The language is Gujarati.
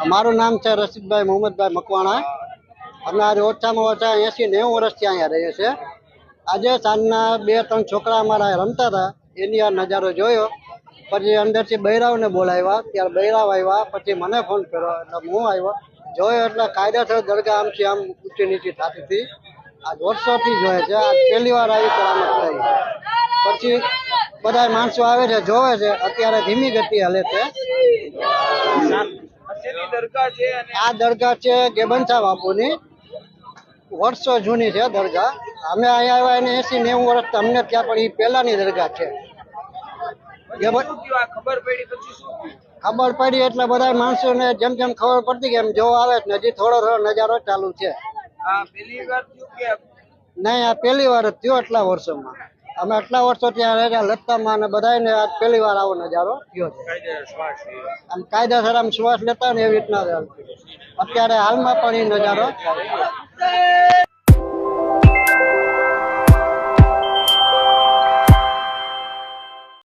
મારું નામ છે રશીદભાઈ મોહમ્મદભાઈ મકવાણા. અમે આજે ઓછામાં ઓછા 80-90 વર્ષથી અહીંયા રહીએ છીએ. આજે સાંજના 2-3 છોકરા અમારા રમતા હતા, એની આ નજારો જોયો. પછી અંદરથી બૈરાવને બોલાવ્યા, ત્યારે બૈરાવ આવ્યા. પછી મને ફોન કર્યો એટલે હું આવ્યો. જોયો એટલે કાયદેસર દરગાહ આમથી આમ ઊંચી નીચી થતી હતી. આ વર્ષોથી જોઈએ છે, આ પહેલી વાર આવી કરામત થઈ. પછી બધા માણસો આવે છે, જોવે છે. અત્યારે ધીમી ગતિ હાલે છે. આ દરગાહ છે ગેબનશા બાપુની, વર્ષો જૂની છે દરગાહ. અમે અહીંયા આવ્યા એને 80-90 વર્ષ અમને ત્યાં, પણ એ પહેલાની દરગાહ છે. ખબર પડી એટલે બધા માણસોને જેમ જેમ ખબર પડતી કે એમ જોવા આવે ને, હજી થોડો નજારો ચાલુ છે. નહીં, આ પહેલી વાર જ થયો એટલા વર્ષોમાં. અમે આટલા વર્ષો ત્યાં રહ્યા લતામાં, અને બધાને આજ પહેલી વાર આવો નજારો થયો છે. આમ કાયદેસર આમ શ્વાસ લેતા ને એવી રીતના અત્યારે હાલમાં પણ એ નજારો